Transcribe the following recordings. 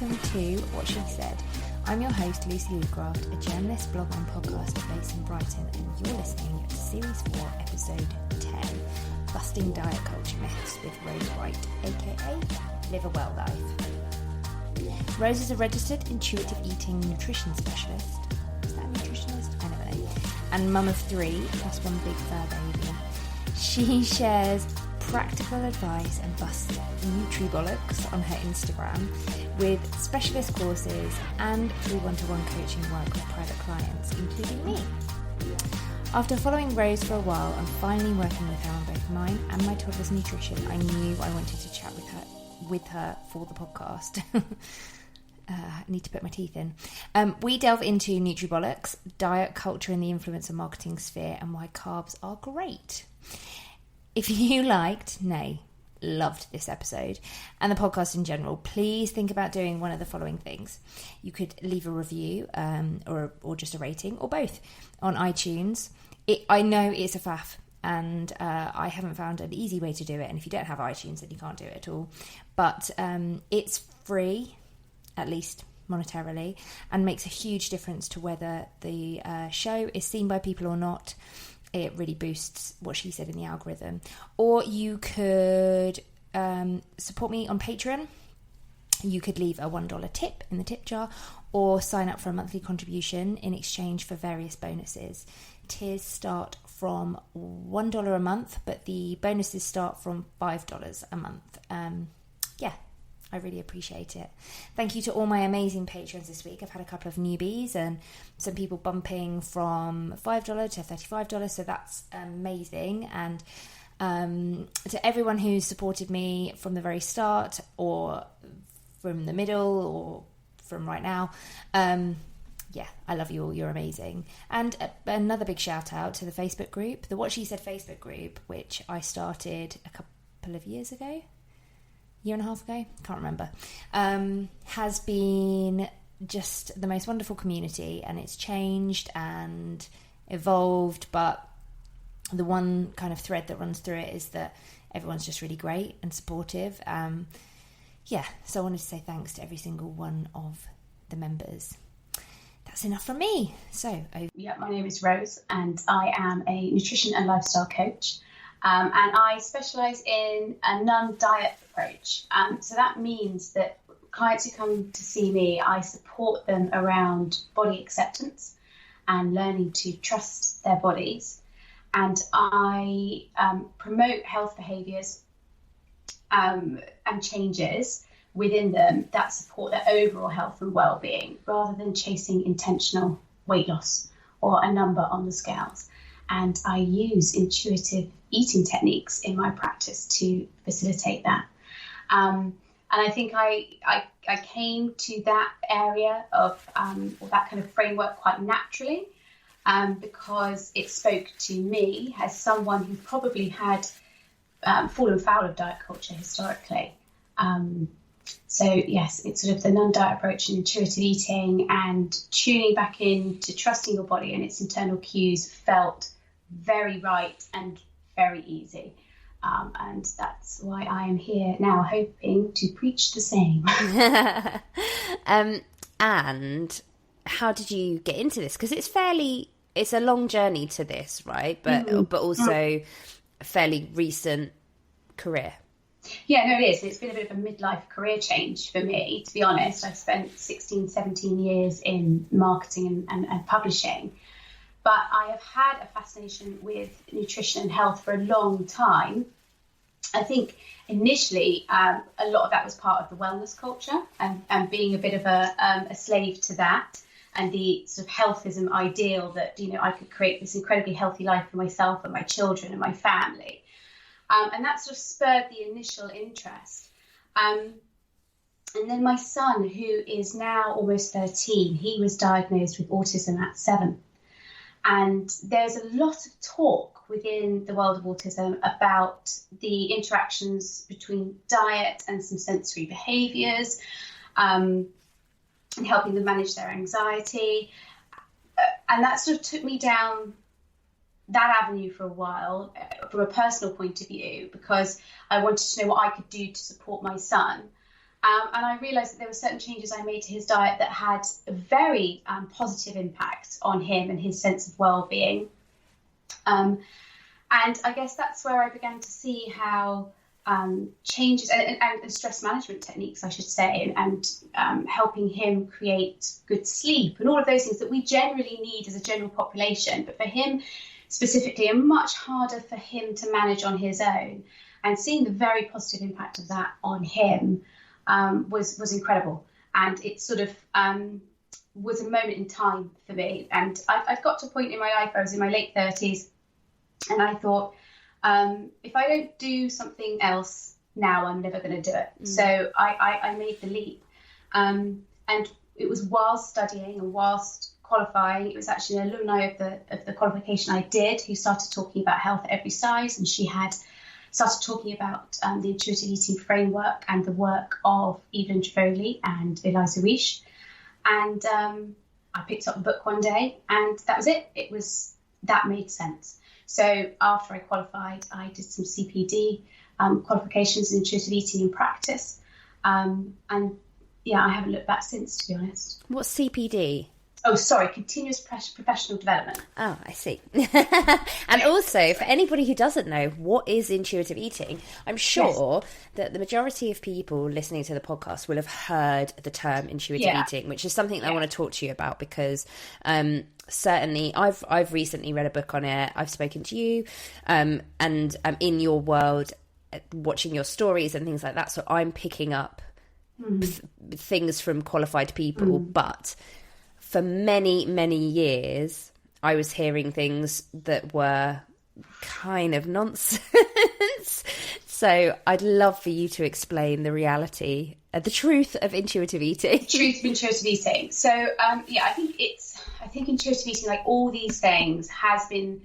welcome to What She Said. I'm your host, Lucy Woodcraft, a journalist, blogger and podcaster based in Brighton, and you're listening to Series 4, Episode 10, Busting Diet Culture Myths with Rose White, aka Live a Well Life. Rose is a registered intuitive eating nutrition specialist. Is that a nutritionist? I never know. And mum of 3, plus one big fur baby. She shares practical advice and busts Nutribollocks on her Instagram with specialist courses and through one-to-one coaching work with private clients, including me. After following Rose for a while and finally working with her on both mine and my toddler's nutrition, I knew I wanted to chat with her for the podcast. I need to put my teeth in. We delve into Nutribollocks, diet culture and the influencer marketing sphere, and why carbs are great. If you loved this episode and the podcast in general, please think about doing one of the following things. You could leave a review or just a rating, or both, on iTunes. I know it's a faff, and I haven't found an easy way to do it. And if you don't have iTunes, then you can't do it at all. But it's free, at least monetarily, and makes a huge difference to whether the show is seen by people or not. It really boosts What She Said in the algorithm. Or you could support me on Patreon. You could leave a $1 tip in the tip jar, or sign up for a monthly contribution in exchange for various bonuses. Tiers start from $1 a month, but the bonuses start from $5 a month. I really appreciate it. Thank you to all my amazing patrons this week. I've had a couple of newbies and some people bumping from $5 to $35, so that's amazing. And to everyone who's supported me from the very start, or from the middle, or from right now, I love you all. You're amazing. And another big shout out to the Facebook group, the What She Said Facebook group, which I started a couple of years ago. Year and a half ago, can't remember, has been just the most wonderful community, and it's changed and evolved, but the one kind of thread that runs through it is that everyone's just really great and supportive. So I wanted to say thanks to every single one of the members. That's enough from me. So my name is Rose, and I am a nutrition and lifestyle coach. And I specialise in a non-diet approach. So that means that clients who come to see me, I support them around body acceptance and learning to trust their bodies. And I promote health behaviours and changes within them that support their overall health and well-being, rather than chasing intentional weight loss or a number on the scales. And I use intuitive eating techniques in my practice to facilitate that. And I think I came to that area of or that kind of framework quite naturally, because it spoke to me as someone who probably had fallen foul of diet culture historically. So yes, it's sort of the non-diet approach and intuitive eating, and tuning back in to trusting your body and its internal cues felt very right and very easy. And that's why I am here now, hoping to preach the same. And how did you get into this? Because it's a long journey to this, right? But also a fairly recent career. Yeah, no, it is. It's been a bit of a midlife career change for me, to be honest. I've spent 16, 17 years in marketing and publishing. But I have had a fascination with nutrition and health for a long time. I think initially a lot of that was part of the wellness culture, and being a bit of a slave to that, and the sort of healthism ideal that, I could create this incredibly healthy life for myself and my children and my family. And that sort of spurred the initial interest. And then my son, who is now almost 13, he was diagnosed with autism at 7. And there's a lot of talk within the world of autism about the interactions between diet and some sensory behaviours, and helping them manage their anxiety. And that sort of took me down that avenue for a while, from a personal point of view, because I wanted to know what I could do to support my son. And I realised that there were certain changes I made to his diet that had a very positive impact on him and his sense of well-being. And I guess that's where I began to see how changes and stress management techniques, I should say, and helping him create good sleep and all of those things that we generally need as a general population. But for him specifically, and much harder for him to manage on his own. And seeing the very positive impact of that on him was incredible. And it sort of was a moment in time for me. And I've got to a point in my life, I was in my late 30s, and I thought, if I don't do something else now, I'm never going to do it. So I made the leap. And it was whilst studying and whilst qualifying. It was actually an alumni of the qualification I did who started talking about health at every size, and she had started talking about the intuitive eating framework and the work of Evelyn Trevoli and Eliza Reish. And I picked up the book one day, and that was it. That made sense. So after I qualified, I did some CPD qualifications in intuitive eating in practice. And yeah, I haven't looked back since, to be honest. What's CPD? Oh, sorry, continuous professional development. Oh, I see. And also, for anybody who doesn't know, what is intuitive eating? I'm sure that the majority of people listening to the podcast will have heard the term intuitive eating, which is something that I want to talk to you about because certainly I've recently read a book on it. I've spoken to you and I'm in your world, watching your stories and things like that. So I'm picking up things from qualified people, but for many, many years, I was hearing things that were kind of nonsense. So I'd love for you to explain the reality, the truth of intuitive eating. Truth of intuitive eating. So, I think intuitive eating, like all these things, has been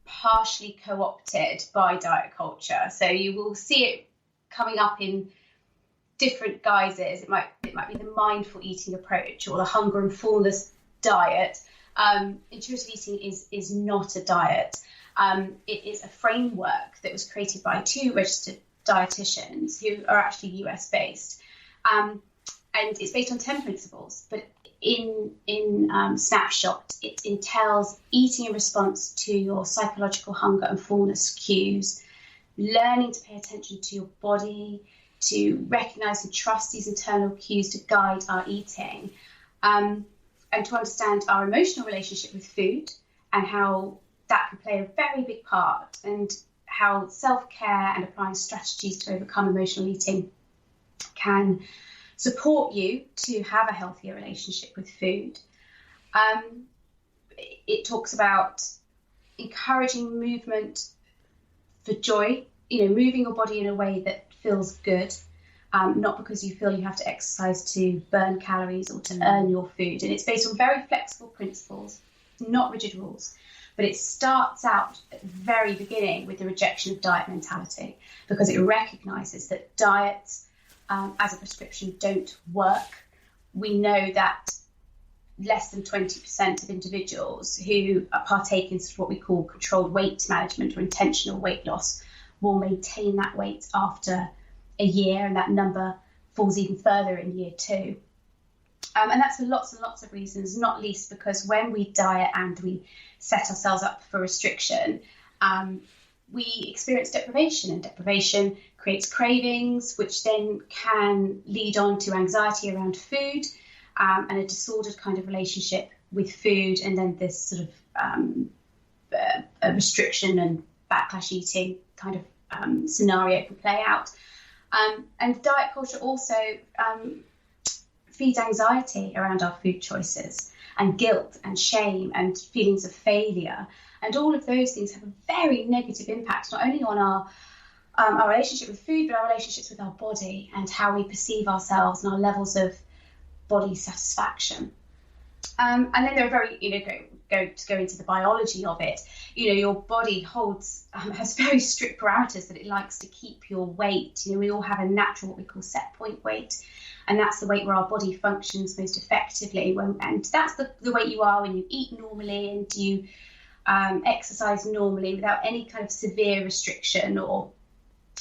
partially co-opted by diet culture. So you will see it coming up in different guises. It might be the mindful eating approach or the hunger and fullness diet. Intuitive eating is not a diet. It is a framework that was created by two registered dietitians who are actually US based, and it's based on 10 principles. But in snapshot, it entails eating in response to your psychological hunger and fullness cues, learning to pay attention to your body, to recognise and trust these internal cues to guide our eating, and to understand our emotional relationship with food and how that can play a very big part, and how self-care and applying strategies to overcome emotional eating can support you to have a healthier relationship with food. It talks about encouraging movement for joy, moving your body in a way that feels good, not because you feel you have to exercise to burn calories or to earn your food. And it's based on very flexible principles, not rigid rules. But it starts out at the very beginning with the rejection of diet mentality, because it recognises that diets as a prescription don't work. We know that less than 20% of individuals who partake in what we call controlled weight management or intentional weight loss will maintain that weight after a year, and that number falls even further in year 2. And that's for lots and lots of reasons, not least because when we diet and we set ourselves up for restriction, we experience deprivation, and deprivation creates cravings, which then can lead on to anxiety around food, and a disordered kind of relationship with food, and then this sort of a restriction and backlash eating kind of scenario can play out. And diet culture also feeds anxiety around our food choices, and guilt and shame and feelings of failure. And all of those things have a very negative impact, not only on our relationship with food, but our relationships with our body and how we perceive ourselves and our levels of body satisfaction. And then there are very, go into the biology of it. Your body has very strict parameters that it likes to keep your weight. We all have a natural, what we call set point weight, and that's the weight where our body functions most effectively. And that's the weight you are when you eat normally and you exercise normally without any kind of severe restriction or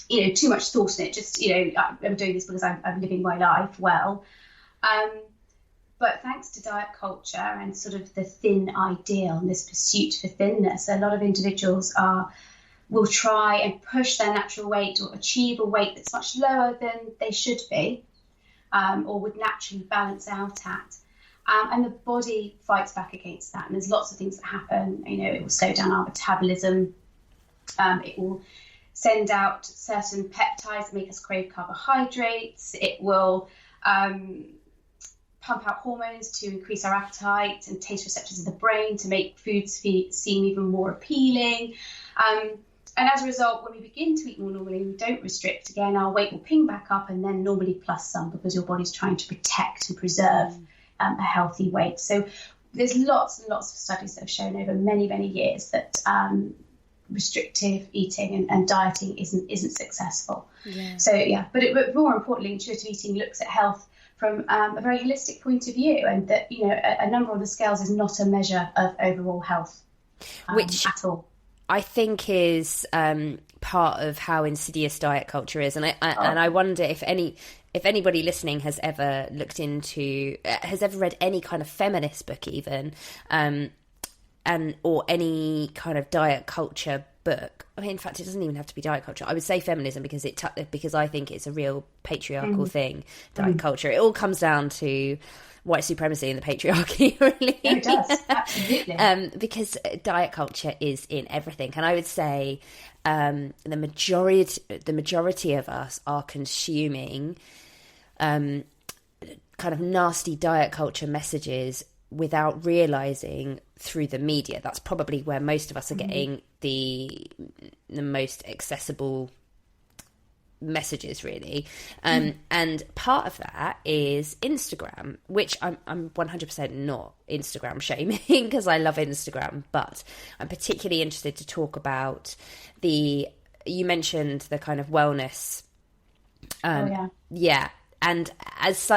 too much thought in it. Just, I'm doing this because I'm living my life well. But thanks to diet culture and sort of the thin ideal and this pursuit for thinness, a lot of individuals will try and push their natural weight or achieve a weight that's much lower than they should be, or would naturally balance out at. And the body fights back against that. And there's lots of things that happen. It will slow down our metabolism. It will send out certain peptides that make us crave carbohydrates. It will pump out hormones to increase our appetite and taste receptors in the brain to make foods seem even more appealing. And as a result, when we begin to eat more normally, we don't restrict, again, our weight will ping back up, and then normally plus some, because your body's trying to protect and preserve a healthy weight. So there's lots and lots of studies that have shown over many, many years that restrictive eating and dieting isn't successful. Yeah. So but more importantly, intuitive eating looks at health from a very holistic point of view, and that a number on the scales is not a measure of overall health, which at all. I think is part of how insidious diet culture is, and I wonder if anybody listening has ever read any kind of feminist book even, or any kind of diet culture book. I mean, in fact, it doesn't even have to be diet culture. I would say feminism because I think it's a real patriarchal thing. Diet culture. It all comes down to white supremacy and the patriarchy, really. Yeah, it does, absolutely. Because diet culture is in everything, and I would say the majority of us are consuming kind of nasty diet culture messages without realizing through the media. That's probably where most of us are getting the most accessible messages, really. And part of that is Instagram, which I'm 100% not Instagram shaming, because I love Instagram, but I'm particularly interested to talk about you mentioned the kind of wellness. Yeah. And as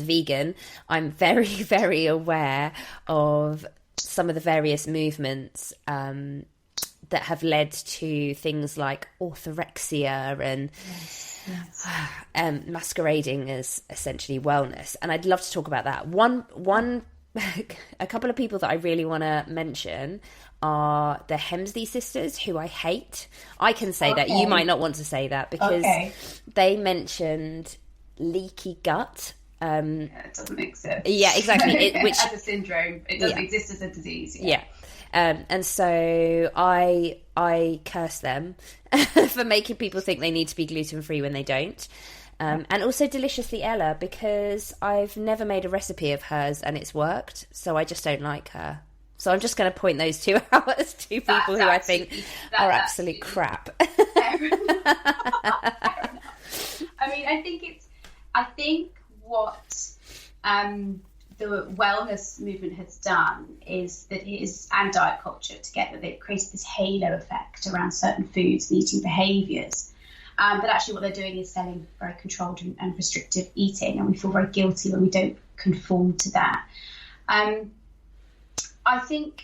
vegan, I'm very, very aware of some of the various movements that have led to things like orthorexia and masquerading as essentially wellness. And I'd love to talk about that. A couple of people that I really want to mention are the Hemsley sisters, who I hate. I can say that. You might not want to say that, because they mentioned leaky gut. It doesn't exist. Yeah, exactly. Which as a syndrome, it doesn't exist as a disease. Yeah. And so I curse them for making people think they need to be gluten-free when they don't. And also Deliciously Ella, because I've never made a recipe of hers and it's worked, so I just don't like her. So I'm just going to point those two out as two people who I think are absolute crap. Fair enough. I mean, I think what the wellness movement has done is that and diet culture together, they've created this halo effect around certain foods and eating behaviours. But actually what they're doing is selling very controlled and restrictive eating, and we feel very guilty when we don't conform to that. I think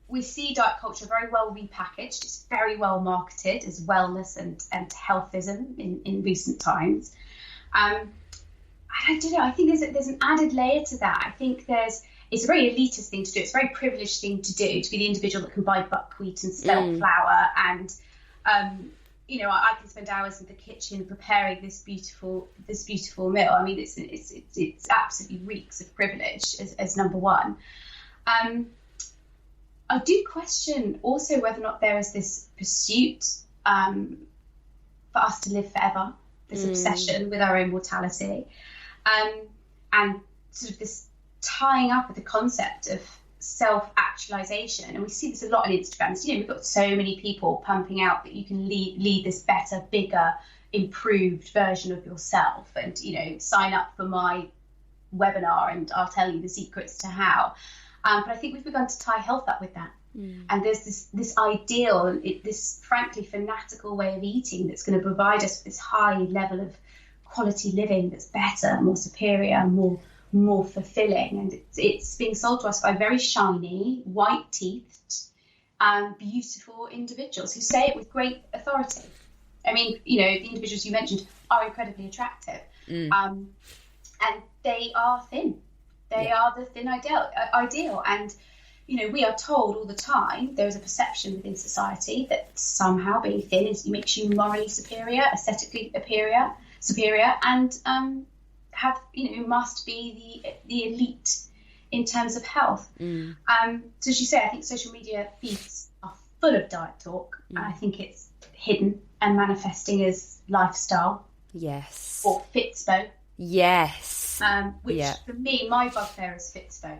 we see diet culture very well repackaged. It's very well marketed as wellness and healthism in recent times. I don't know. I think there's an added layer to that. I think it's a very elitist thing to do. It's a very privileged thing to do, to be the individual that can buy buckwheat and spelt flour. And, I can spend hours in the kitchen preparing this beautiful meal. I mean, it's absolutely reeks of privilege as number one. I do question also whether or not there is this pursuit for us to live forever, this obsession with our own mortality. And sort of this tying up with the concept of self-actualization. And we see this a lot on Instagram. So, we've got so many people pumping out that you can lead this better, bigger, improved version of yourself. And, sign up for my webinar and I'll tell you the secrets to how. But I think we've begun to tie health up with that. And there's this ideal, this frankly fanatical way of eating that's going to provide us with this high level of quality living that's better, more superior, more fulfilling. And it's being sold to us by very shiny, white-teethed, beautiful individuals who say it with great authority. I mean, you know, the individuals you mentioned are incredibly attractive, and they are thin. They are the thin ideal. And, you know, we are told all the time, there is a perception within society that somehow being thin makes you morally superior, aesthetically superior, and must be the elite in terms of health. So as you say, I think social media feeds are full of diet talk, and I think it's hidden and manifesting as lifestyle. Yes. Or Fitspo. Yes. Which for me, my bugbear is Fitspo.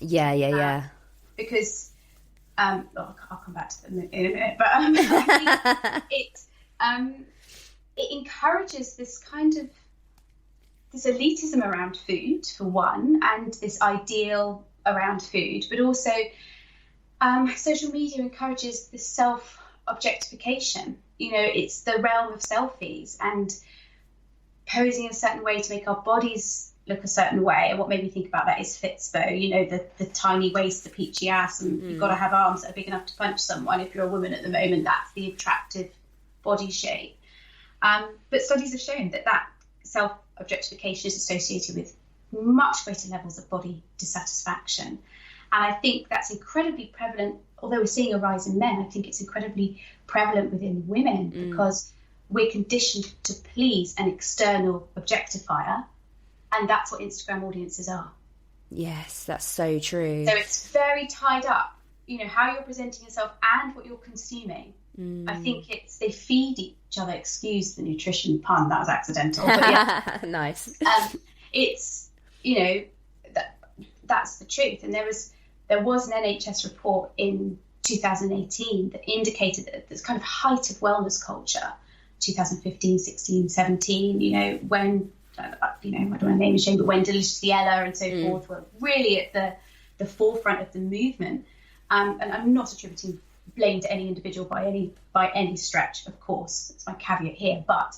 Yeah. Because, I'll come back to them in a minute, but I think it encourages this kind of this elitism around food, for one, and this ideal around food, but also social media encourages this self-objectification. You know, it's the realm of selfies and posing in a certain way to make our bodies look a certain way. And what made me think about that is Fitspo, you know, the tiny waist, the peachy ass, and you've got to have arms that are big enough to punch someone. If you're a woman at the moment, that's the attractive body shape. But studies have shown that self-objectification is associated with much greater levels of body dissatisfaction. And I think that's incredibly prevalent. Although we're seeing a rise in men, I think it's incredibly prevalent within women because we're conditioned to please an external objectifier, and that's what Instagram audiences are. Yes, that's so true. So it's very tied up, you know, how you're presenting yourself and what you're consuming. I think they feed each other. Excuse the nutrition pun, that was accidental. But yeah. Nice. It's, you know, that's the truth. And there was an NHS report in 2018 that indicated that this kind of height of wellness culture, 2015, 16, 17, you know, when, you know, I don't want to name and shame, but when Deliciously Ella and so forth were really at the forefront of the movement. And I'm not attributing blame to any individual by any stretch, of course. That's my caveat here. But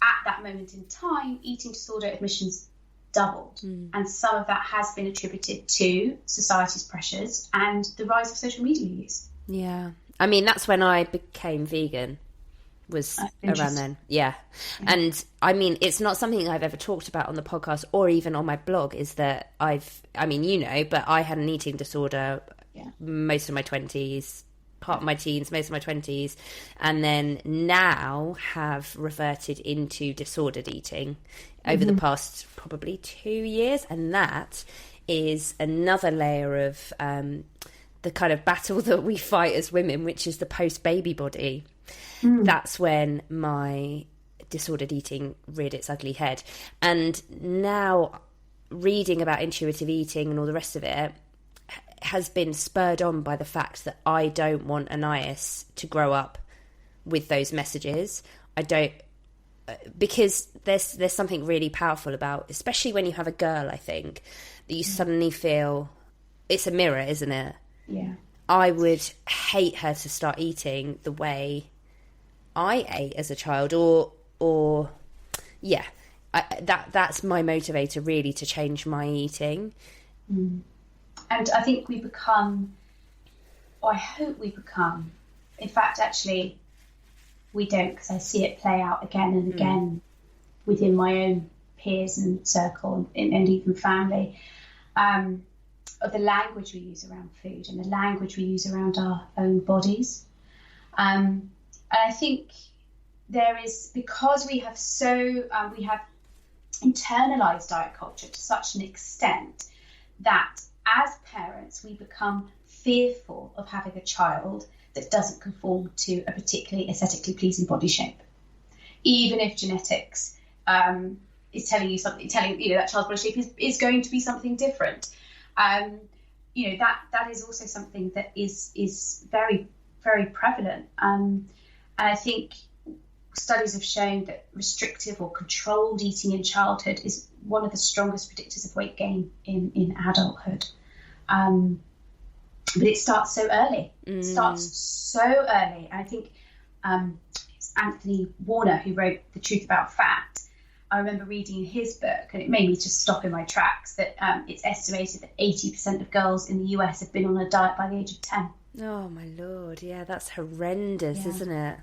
at that moment in time, eating disorder admissions doubled. And some of that has been attributed to society's pressures and the rise of social media use. Yeah. I mean, that's when I became vegan, was around then. Yeah. And I mean, it's not something I've ever talked about on the podcast or even on my blog, is that I mean, you know, but I had an eating disorder most of my 20s, part of my teens, most of my 20s, and then now have reverted into disordered eating over the past probably 2 years. And that is another layer of the kind of battle that we fight as women, which is the post-baby body. That's when my disordered eating reared its ugly head. And now reading about intuitive eating and all the rest of it has been spurred on by the fact that I don't want Anais to grow up with those messages. I don't, because there's something really powerful about, especially when you have a girl, I think, that you suddenly feel it's a mirror, isn't it? Yeah. I would hate her to start eating the way I ate as a child, or yeah, that's my motivator really, to change my eating. And I think we become, or I hope we become, in fact, actually, we don't, because I see it play out again and again within my own peers and circle and even family, of the language we use around food and the language we use around our own bodies. And I think there is, because we have internalized diet culture to such an extent that as parents, we become fearful of having a child that doesn't conform to a particularly aesthetically pleasing body shape, even if genetics is telling you that child's body shape is going to be something different. You know, that is also something that is very, very prevalent. And I think studies have shown that restrictive or controlled eating in childhood is one of the strongest predictors of weight gain in adulthood. But it starts so early. It starts so early. I think it's Anthony Warner who wrote The Truth About Fat. I remember reading his book, and it made me just stop in my tracks, that it's estimated that 80% of girls in the US have been on a diet by the age of 10. Oh, my Lord. Yeah, that's horrendous, isn't it?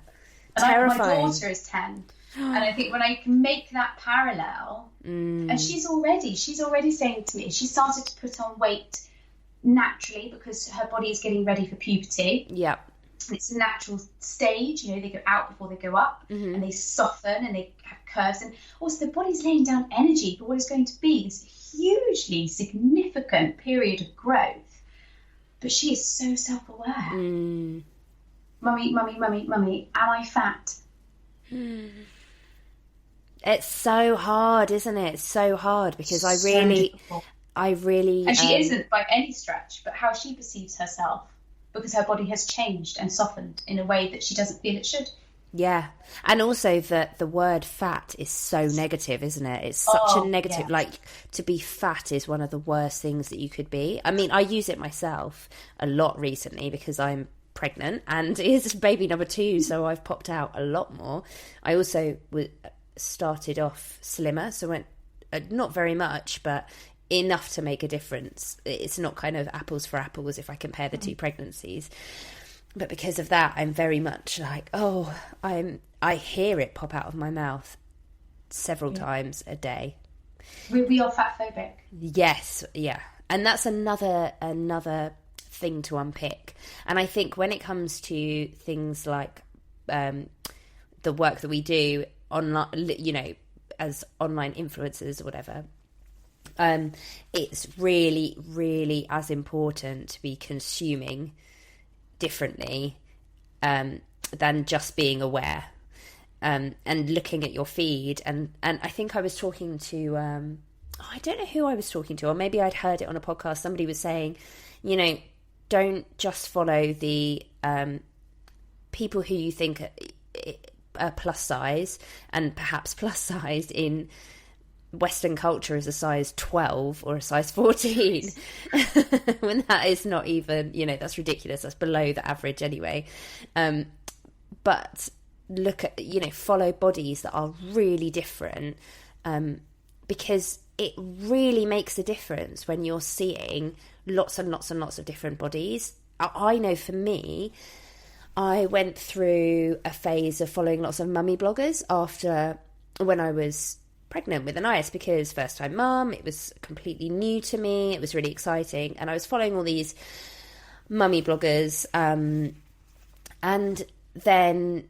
terrifying. My daughter is 10. And I think when I can make that parallel, and she's already saying to me, she started to put on weight naturally because her body is getting ready for puberty. Yep. It's a natural stage, you know, they go out before they go up, and they soften and they have curves. And also the body's laying down energy for what is going to be this hugely significant period of growth. But she is so self-aware. Mummy, am I fat? It's so hard, isn't it? It's so hard because I really, and she isn't by any stretch, but how she perceives herself, because her body has changed and softened in a way that she doesn't feel it should. Yeah. And also that the word fat is so negative, isn't it? It's such a negative, like to be fat is one of the worst things that you could be. I mean, I use it myself a lot recently because I'm pregnant and it's baby number 2, so I've popped out a lot more. I also started off slimmer, so went not very much, but enough to make a difference. It's not kind of apples for apples if I compare the two pregnancies, but because of that I'm very much like, I hear it pop out of my mouth several times a day. We are fat phobic. Yes, yeah, and that's another thing to unpick. And I think when it comes to things like the work that we do online, you know, as online influencers or whatever, it's really, really as important to be consuming differently than just being aware, and looking at your feed. And I think I was talking to, I don't know who I was talking to, or maybe I'd heard it on a podcast. Somebody was saying, you know, don't just follow the people who you think are plus size, and perhaps plus size in Western culture is a size 12 or a size 14 when that is not even, you know, that's ridiculous. That's below the average anyway. But look at, you know, follow bodies that are really different, because it really makes a difference when you're seeing lots and lots and lots of different bodies. I know for me, I went through a phase of following lots of mummy bloggers when I was pregnant with Anais, because first time mum, it was completely new to me, it was really exciting, and I was following all these mummy bloggers, and then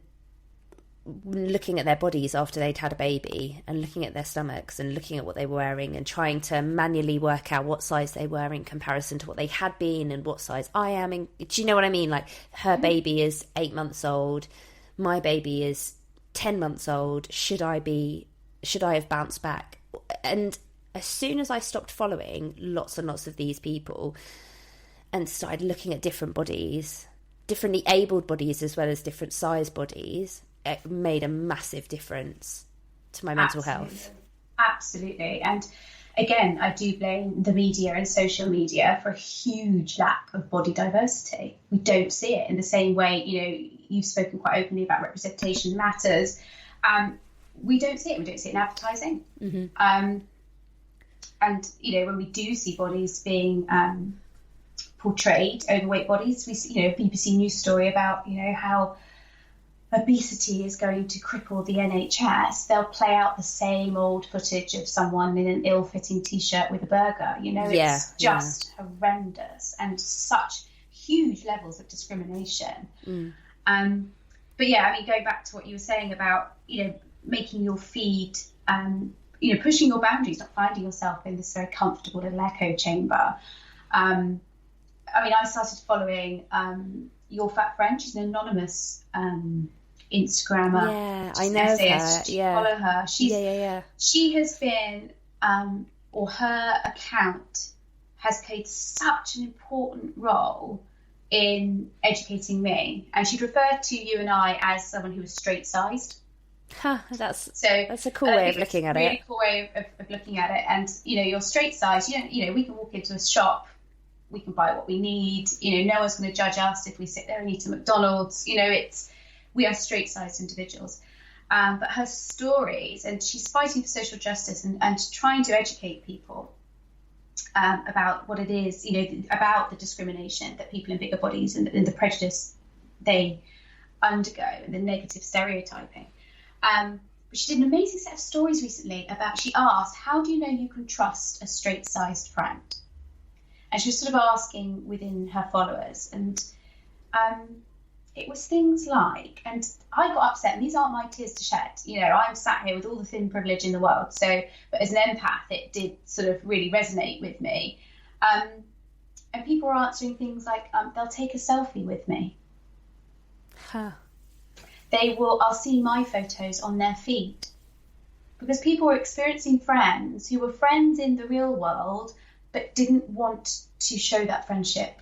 looking at their bodies after they'd had a baby, and looking at their stomachs and looking at what they were wearing, and trying to manually work out what size they were in comparison to what they had been and what size I am in. Do you know what I mean? Like, her baby is 8 months old, my baby is 10 months old. Should I have bounced back? And as soon as I stopped following lots and lots of these people and started looking at different bodies, differently abled bodies as well as different size bodies, it made a massive difference to my mental health. Absolutely. And again, I do blame the media and social media for a huge lack of body diversity. We don't see it in the same way. You know, you've spoken quite openly about representation matters. We don't see it. We don't see it in advertising. And, you know, when we do see bodies being portrayed, overweight bodies, we see, you know, BBC News story about, you know, how obesity is going to cripple the NHS. They'll play out the same old footage of someone in an ill-fitting T-shirt with a burger. You know, it's just horrendous, and such huge levels of discrimination. But yeah, I mean, going back to what you were saying about, you know, making your feed, you know, pushing your boundaries, not finding yourself in this very comfortable little echo chamber. I mean, I started following Your Fat Friend. She's an anonymous Instagrammer. Yeah, I know her. Yeah, follow her. She has been, or her account has played such an important role in educating me. And she'd referred to you and I as someone who was straight-sized. That's a cool way of looking at it. Really cool way of looking at it. And, you know, you're straight-sized. You know, we can walk into a shop, we can buy what we need. You know, no one's going to judge us if we sit there and eat at McDonald's. You know, we are straight-sized individuals. But her stories, and she's fighting for social justice and trying to educate people about what it is, you know, about the discrimination that people in bigger bodies and the prejudice they undergo and the negative stereotyping. But she did an amazing set of stories recently about, she asked, how do you know you can trust a straight-sized friend? And she was sort of asking within her followers, and it was things like, and I got upset, and these aren't my tears to shed, you know, I'm sat here with all the thin privilege in the world, so, but as an empath, it did sort of really resonate with me. And people were answering things like, they'll take a selfie with me. Huh. I'll see my photos on their feed. Because people were experiencing friends who were friends in the real world, but didn't want to show that friendship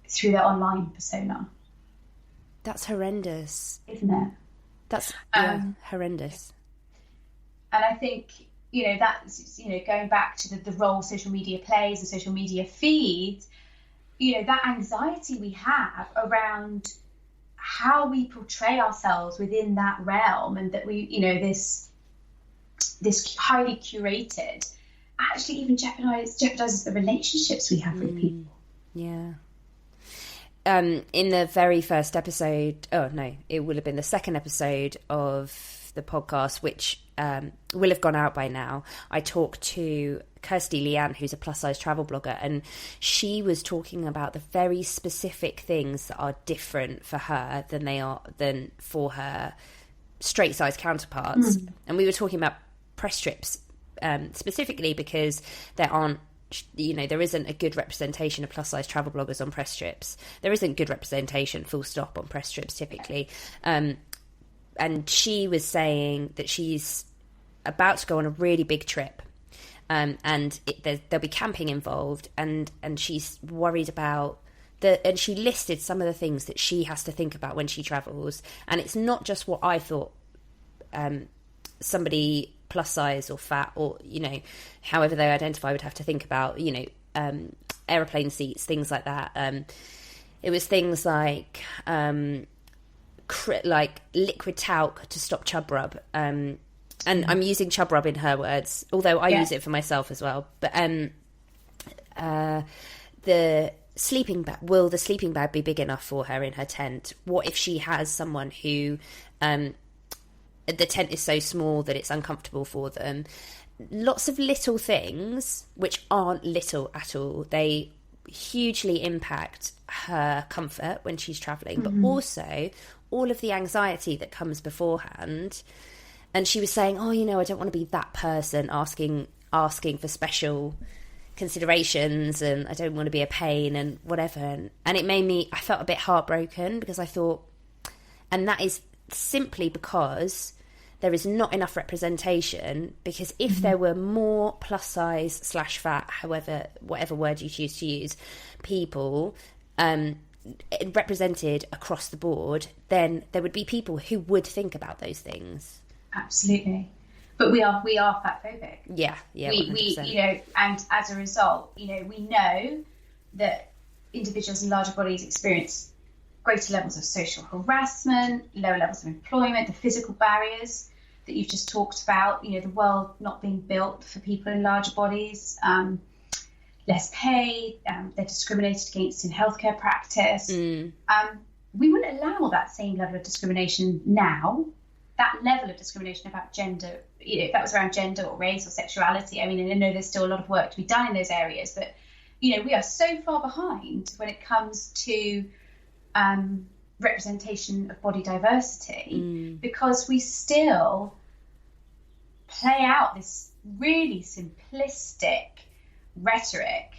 through their online persona. That's horrendous. Isn't it? That's horrendous. And I think, you know, that's, you know, going back to the role social media plays and social media feeds, you know, that anxiety we have around how we portray ourselves within that realm, and that we, you know, this highly curated actually even jeopardizes the relationships we have with people. Yeah. In the very first episode, it would have been the second episode of the podcast, which will have gone out by now, I talked to Kirsty Leanne, who's a plus-size travel blogger, and she was talking about the very specific things that are different for her than for her straight-size counterparts. And we were talking about press trips specifically because there isn't a good representation of plus-size travel bloggers on press trips. There isn't good representation, full stop, on press trips typically. And she was saying that she's about to go on a really big trip, and there'll be camping involved, and she's worried about and she listed some of the things that she has to think about when she travels. And it's not just what I thought somebody plus size or fat, or, you know, however they identify, would have to think about, you know, aeroplane seats, things like that. It was things like liquid talc to stop chub rub. And I'm using chub rub in her words, although I use it for myself as well. But the sleeping bag, will the sleeping bag be big enough for her in her tent? What if she has someone who the tent is so small that it's uncomfortable for them? Lots of little things which aren't little at all. They hugely impact her comfort when she's travelling, but also all of the anxiety that comes beforehand. And she was saying, oh, you know, I don't want to be that person asking for special considerations, and I don't want to be a pain and whatever. And it made me, I felt a bit heartbroken, because I thought, and that is simply because there is not enough representation. Because if there were more plus size / fat, whatever word you choose to use, people represented across the board, then there would be people who would think about those things. Absolutely. But we are fat phobic. Yeah, 100%. We you know, and as a result, you know, we know that individuals in larger bodies experience greater levels of social harassment, lower levels of employment, the physical barriers that you've just talked about, you know, the world not being built for people in larger bodies, less pay, they're discriminated against in healthcare practice. We wouldn't allow that same level of discrimination now. That level of discrimination about gender, you know, if that was around gender or race or sexuality, I mean, and I know there's still a lot of work to be done in those areas, but, you know, we are so far behind when it comes to representation of body diversity, because we still play out this really simplistic rhetoric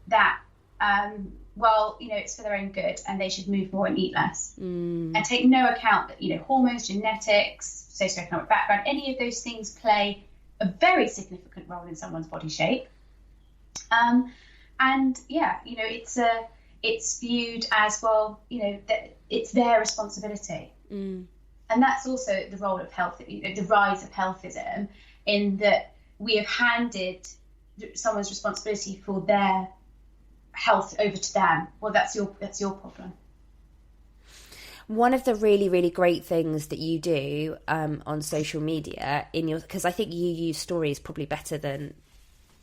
that, well, you know, it's for their own good and they should move more and eat less, and take no account that, you know, hormones, genetics, socioeconomic background, any of those things play a very significant role in someone's body shape. And yeah, you know, it's viewed as, well, you know, that it's their responsibility. And that's also the role of health, you know, the rise of healthism, in that we have handed someone's responsibility for their health over to them. Well, that's your problem. One of the really, really great things that you do on social media, because I think you use stories probably better than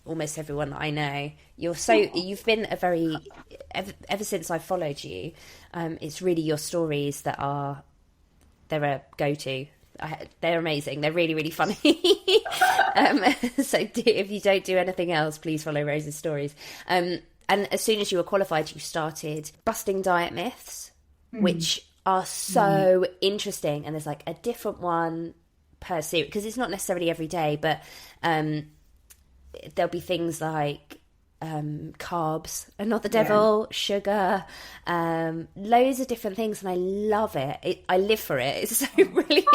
almost everyone that I know. You've been a very, ever since I followed you, it's really your stories that they're a go-to. They're amazing. They're really, really funny. So if you don't do anything else, please follow Rose's stories. And as soon as you were qualified, you started busting diet myths, which are so interesting. And there's like a different one per series, because it's not necessarily every day, but there'll be things like carbs are not the devil, sugar, loads of different things, and I love it. I live for it. It's so brilliant.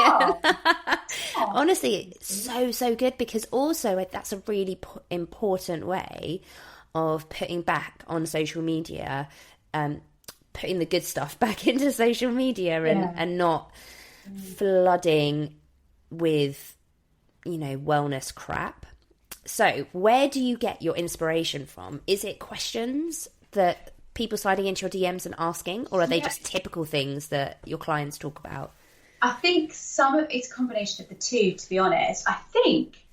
Honestly, it's so good, because also that's a really important way of putting back on social media, putting the good stuff back into social media, and not flooding with, wellness crap. So where do you get your inspiration from? Is it questions that people sliding into your DMs and asking, or are they just typical things that your clients talk about? I think some of it's a combination of the two, to be honest. I think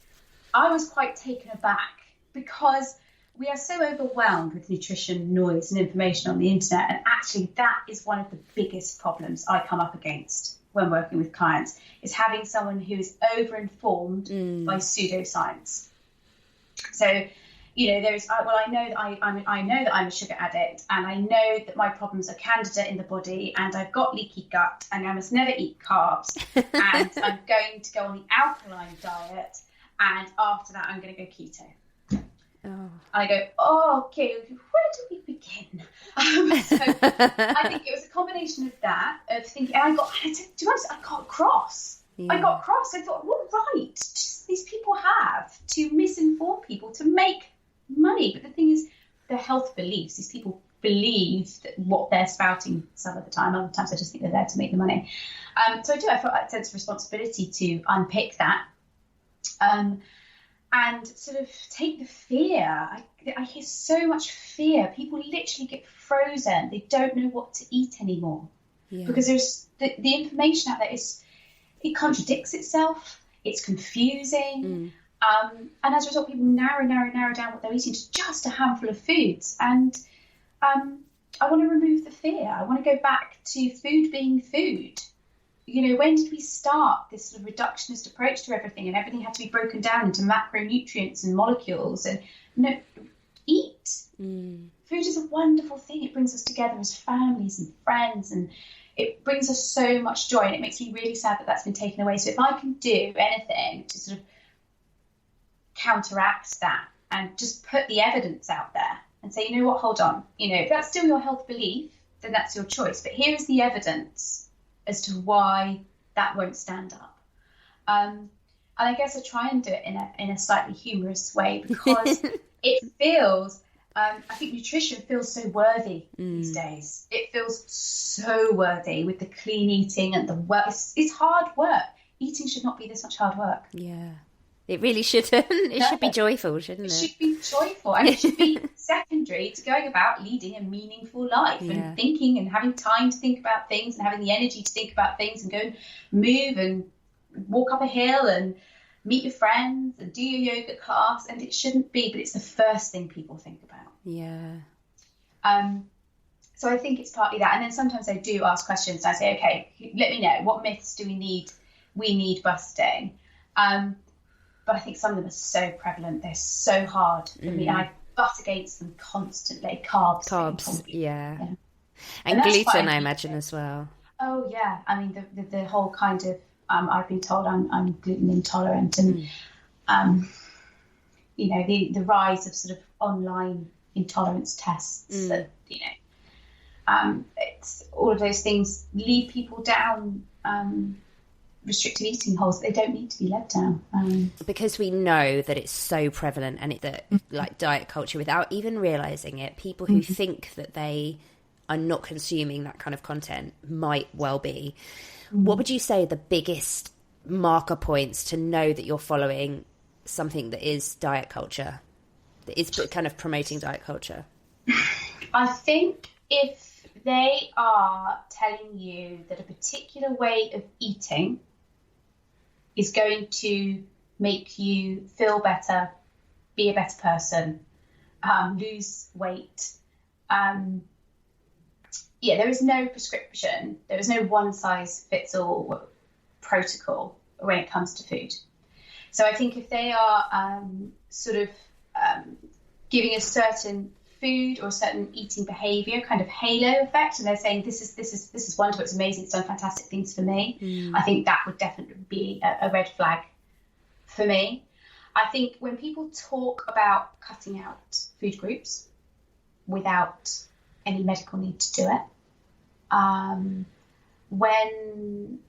I was quite taken aback, because we are so overwhelmed with nutrition noise and information on the internet. And actually that is one of the biggest problems I come up against when working with clients, is having someone who is over-informed by pseudoscience. So, I know that I'm a sugar addict, and I know that my problems are candida in the body, and I've got leaky gut, and I must never eat carbs, and I'm going to go on the alkaline diet, and after that I'm going to go keto. Oh. I go, okay, where do we begin? So I think it was a combination of that, of thinking, and to be honest, I got cross. Yeah. I got cross. I thought, what right these people have to misinform people to make money? But the thing is, their health beliefs, these people believe that what they're spouting some of the time. Other times I just think they're there to make the money. So I felt that sense of responsibility to unpick that. And sort of take the fear. I hear so much fear. People literally get frozen. They don't know what to eat anymore. Because there's the information out there it contradicts itself. It's confusing. And as a result, people narrow down what they're eating to just a handful of foods. And I want to remove the fear. I want to go back to food being food. When did we start this sort of reductionist approach to everything, and everything had to be broken down into macronutrients and molecules? And eat. Food is a wonderful thing. It brings us together as families and friends, and it brings us so much joy. And it makes me really sad that that's been taken away. So if I can do anything to sort of counteract that and just put the evidence out there and say, hold on, if that's still your health belief, then that's your choice. But here is the evidence as to why that won't stand up. And I guess I try and do it in a slightly humorous way, because it feels, I think nutrition feels so worthy these days. It feels so worthy with the clean eating and the work. It's hard work. Eating should not be this much hard work. Yeah, it really shouldn't. It should be joyful, shouldn't it? It should be joyful, and it should be secondary to going about leading a meaningful life and thinking and having time to think about things and having the energy to think about things and go and move and walk up a hill and meet your friends and do your yoga class. And it shouldn't be, but it's the first thing people think about. So I think it's partly that. And then sometimes I do ask questions and I say, okay, let me know, what myths do we need busting? But I think some of them are so prevalent. They're so hard for me. And I butt against them constantly. Carbs. And gluten, I imagine, as well. Oh, yeah. I mean, the whole kind of, I've been told I'm gluten intolerant. And, the rise of sort of online intolerance tests that, it's all of those things lead people down restricted eating holes that they don't need to be led down. Because we know that it's so prevalent, and like diet culture, without even realising it, people who think that they are not consuming that kind of content might well be. What would you say are the biggest marker points to know that you're following something that is diet culture, that is kind of promoting diet culture? I think if they are telling you that a particular way of eating is going to make you feel better, be a better person, lose weight. There is no prescription. There is no one size fits all protocol when it comes to food. So I think if they are giving a certain food or a certain eating behavior kind of halo effect, and they're saying this is wonderful, it's amazing, it's done fantastic things for me, I think that would definitely be a red flag for me. I think when people talk about cutting out food groups without any medical need to do it, when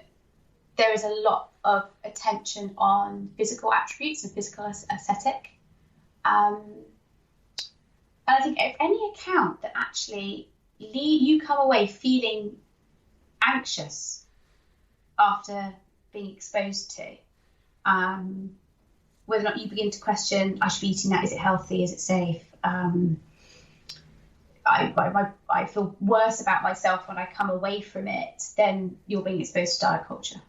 there is a lot of attention on physical attributes and physical aesthetic, and I think if any account that actually you come away feeling anxious after being exposed to, whether or not you begin to question, I should be eating that, is it healthy, is it safe? I feel worse about myself when I come away from it, then you're being exposed to diet culture.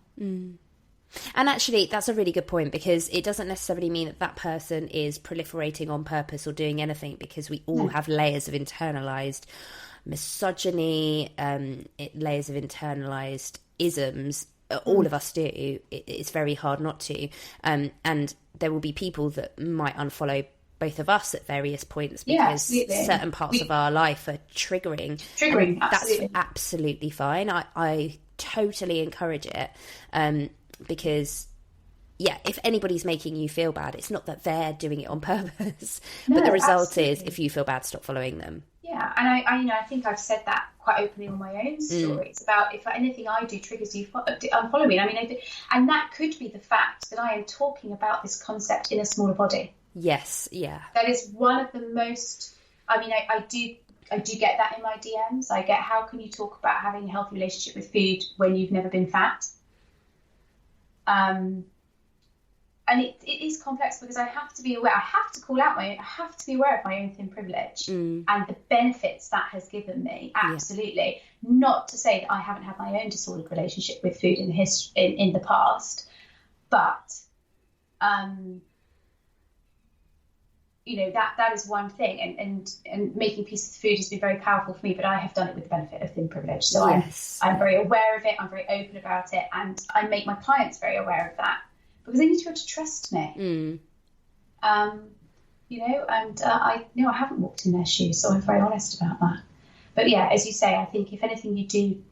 And actually, that's a really good point, because it doesn't necessarily mean that that person is proliferating on purpose or doing anything, because we all have layers of internalized misogyny, layers of internalized isms. All of us do. It's very hard not to. And there will be people that might unfollow both of us at various points because certain parts of our life are triggering. Absolutely. That's absolutely fine. I totally encourage it. Because, if anybody's making you feel bad, it's not that they're doing it on purpose. But the result is, if you feel bad, stop following them. Yeah, and I think I've said that quite openly on my own story. It's about, if anything I do triggers you, unfollow me. And that could be the fact that I am talking about this concept in a smaller body. Yes, yeah. That is one of the most. I do get that in my DMs. I get, how can you talk about having a healthy relationship with food when you've never been fat? And it is complex, because I have to be aware. I have to call out I have to be aware of my own thin privilege and the benefits that has given me. Absolutely, not to say that I haven't had my own disordered relationship with food in the past, but that is one thing. And making peace with food has been very powerful for me. But I have done it with the benefit of thin privilege, so I'm very aware of it. I'm very open about it, and I make my clients very aware of that, because they need to be able to trust me. I haven't walked in their shoes, so I'm very honest about that. But yeah, as you say, I think if anything you do,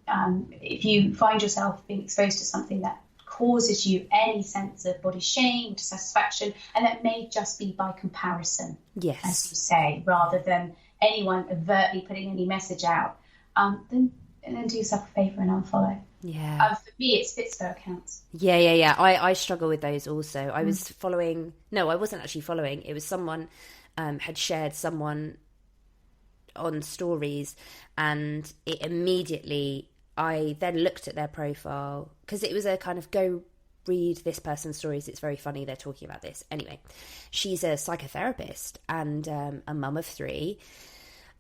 if you find yourself being exposed to something that causes you any sense of body shame, dissatisfaction, and that may just be by comparison, as you say, rather than anyone overtly putting any message out, then do yourself a favour and unfollow. Yeah. For me, it's Fitspo accounts. Yeah. I struggle with those also. I was following. No, I wasn't actually following. It was someone had shared someone on stories, and it immediately. I then looked at their profile, because it was a kind of, go read this person's stories. It's very funny they're talking about this. Anyway, she's a psychotherapist and a mum of 3.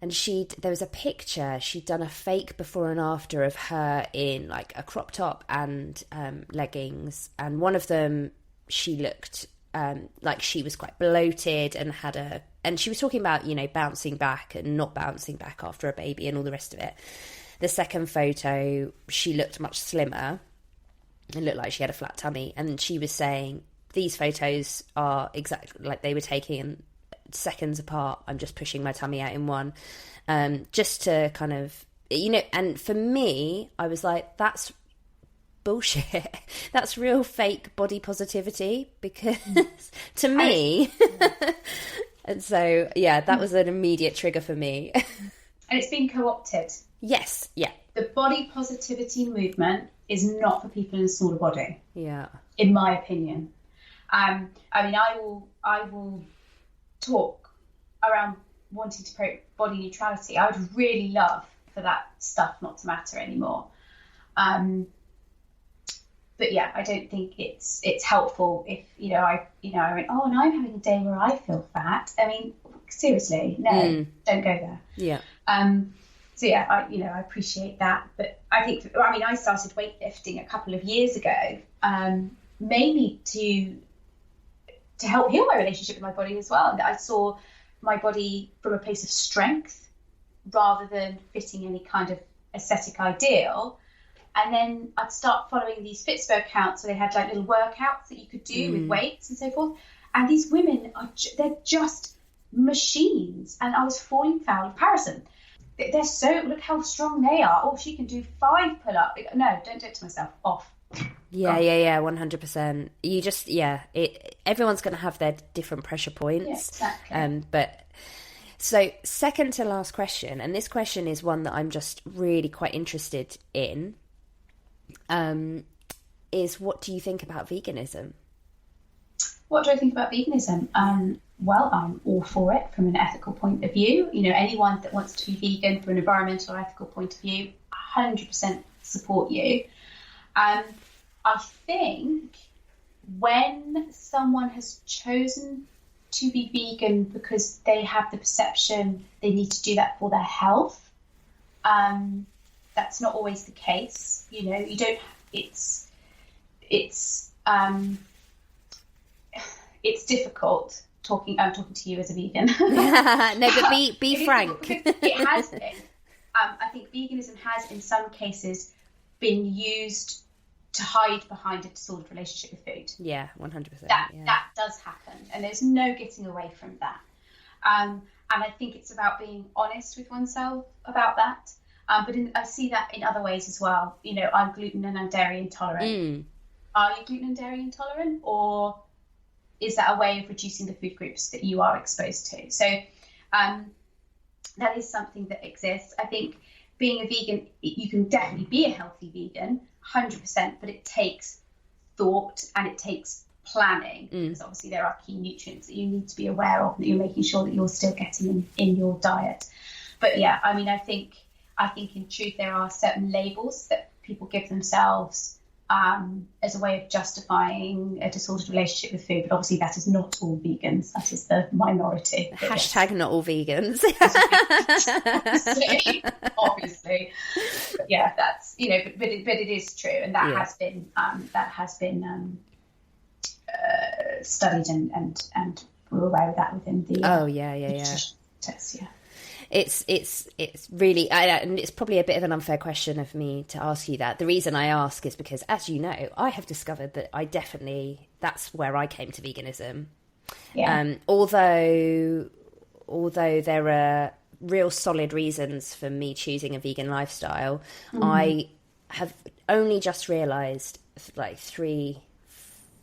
And there was a picture, she'd done a fake before and after of her in like a crop top and leggings. And one of them, she looked like she was quite bloated and she was talking about, bouncing back and not bouncing back after a baby and all the rest of it. The second photo, she looked much slimmer and looked like she had a flat tummy. And she was saying, these photos are exactly like they were taken seconds apart. I'm just pushing my tummy out in one. Just to kind of, and for me, I was like, that's bullshit. That's real fake body positivity, because to me. And so, that was an immediate trigger for me. And it's been co-opted. Yes, yeah. The body positivity movement is not for people in a smaller body. Yeah. In my opinion. I will talk around wanting to promote body neutrality. I would really love for that stuff not to matter anymore. But yeah, I don't think it's helpful if I went, oh, and I'm having a day where I feel fat. I mean, seriously, no, don't go there. Yeah. So yeah, I appreciate that, but I think I started weightlifting a couple of years ago, mainly to to help heal my relationship with my body as well. And I saw my body from a place of strength rather than fitting any kind of aesthetic ideal. And then I'd start following these Fitspo accounts where they had like little workouts that you could do with weights and so forth. And these women they're just machines. And I was falling foul of comparison. They're so, look how strong they are. Oh, she can do 5 pull-ups. No, don't do it to myself. Off. Yeah, 100%. You just, everyone's going to have their different pressure points. Yeah, exactly. But so second to last question, and this question is one that I'm just really quite interested in, is what do you think about veganism? What do I think about veganism? Well, I'm all for it from an ethical point of view. You know, anyone that wants to be vegan from an environmental or ethical point of view, 100% support you. I think when someone has chosen to be vegan because they have the perception they need to do that for their health, that's not always the case. You know, you don't. It's difficult. I'm talking to you as a vegan. No, but be frank. It has been. I think veganism has, in some cases, been used to hide behind a disordered relationship with food. Yeah, 100%. That does happen, and there's no getting away from that. And I think it's about being honest with oneself about that. But I see that in other ways as well. You know, I'm gluten and I'm dairy intolerant. Are you gluten and dairy intolerant, or is that a way of reducing the food groups that you are exposed to? So that is something that exists. I think being a vegan, you can definitely be a healthy vegan, 100%, but it takes thought and it takes planning, because obviously there are key nutrients that you need to be aware of and that you're making sure that you're still getting in your diet. But yeah, I mean, I think in truth there are certain labels that people give themselves as a way of justifying a disordered relationship with food, but obviously that is not all vegans. That is the minority. Hashtag not all vegans. obviously. But yeah, that's, you know, but it is true, and that has been studied and we're aware of that within the test. Yeah. It's really, and it's probably a bit of an unfair question of me to ask you that. The reason I ask is because, as you know, I have discovered that that's where I came to veganism. Yeah. Although there are real solid reasons for me choosing a vegan lifestyle, I have only just realised, like 3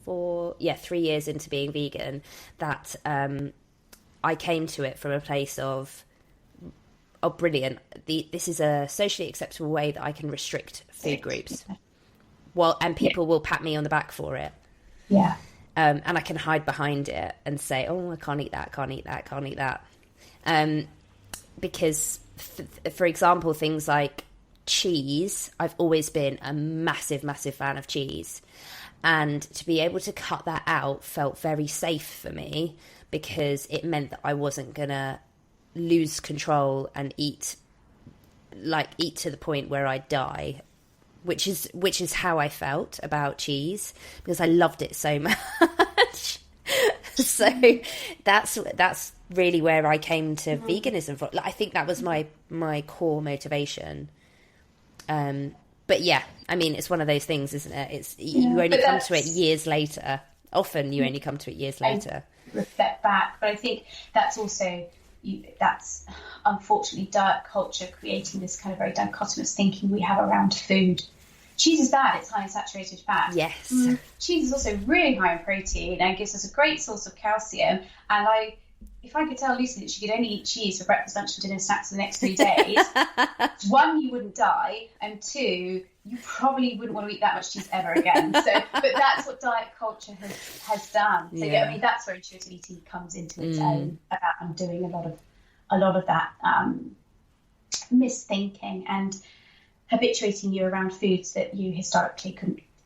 years into being vegan, that I came to it from a place of, oh, brilliant. This is a socially acceptable way that I can restrict food groups. Well, and people will pat me on the back for it. Yeah. And I can hide behind it and say, oh, I can't eat that, can't eat that, can't eat that. Because, for example, things like cheese, I've always been a massive, massive fan of cheese. And to be able to cut that out felt very safe for me, because it meant that I wasn't going to lose control and eat to the point where I die, which is how I felt about cheese, because I loved it so much. So that's really where I came to veganism from. I think that was my core motivation. But yeah, I mean, it's one of those things, isn't it? You only come to it years later. Often you only come to it years later. Reflect back, but I think that's also that's unfortunately diet culture creating this kind of very dichotomous thinking we have around food. Cheese is bad, it's high in saturated fat. Yes. Cheese is also really high in protein and gives us a great source of calcium. And if I could tell Lucy that she could only eat cheese for breakfast, lunch, and dinner, snacks for the next 3 days, 1, you wouldn't die, and 2, you probably wouldn't want to eat that much cheese ever again. But that's what diet culture has done. So I mean, that's where intuitive eating comes into its own, about undoing a lot of that misthinking and habituating you around foods that you historically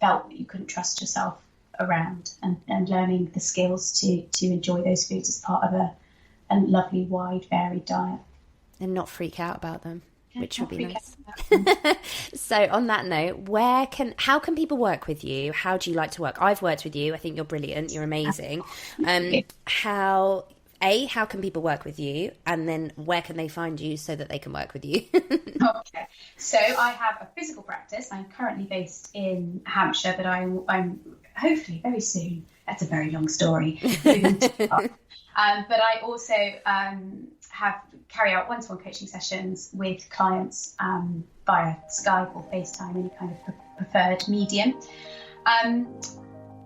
felt that you couldn't trust yourself around, and learning the skills to enjoy those foods as part of a lovely, wide, varied diet. And not freak out about them. which would be nice. So on that note, how can people work with you? How do you like to work? I've worked with you. I think you're brilliant. You're amazing. How can people work with you? And then where can they find you so that they can work with you? Okay. So I have a physical practice. I'm currently based in Hampshire, but I'm hopefully very soon. That's a very long story. But I also carry out one-to-one coaching sessions with clients via Skype or FaceTime, any kind of preferred medium.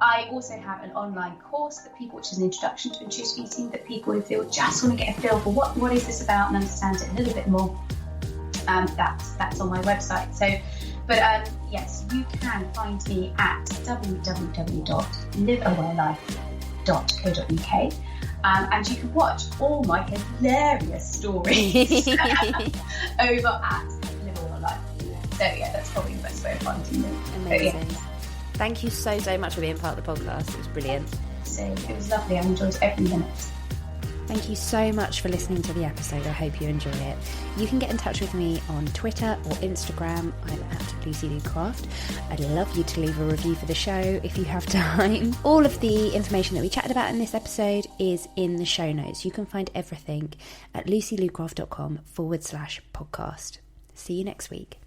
I also have an online course which is an introduction to intuitive eating, that people who just want to get a feel for what is this about and understand it a little bit more. That's on my website. Yes, you can find me at www.liveawelllife.co.uk. And you can watch all my hilarious stories over at Live a Well Life. So yeah, that's probably the best way of finding me. Amazing. Thank you so much for being part of the podcast. It was brilliant. So it was lovely. I enjoyed every minute. Thank you so much for listening to the episode. I hope you enjoy it. You can get in touch with me on Twitter or Instagram. I'm at Lucy Lou Craft. I'd love you to leave a review for the show if you have time. All of the information that we chatted about in this episode is in the show notes. You can find everything at lucyloucraft.com/podcast. See you next week.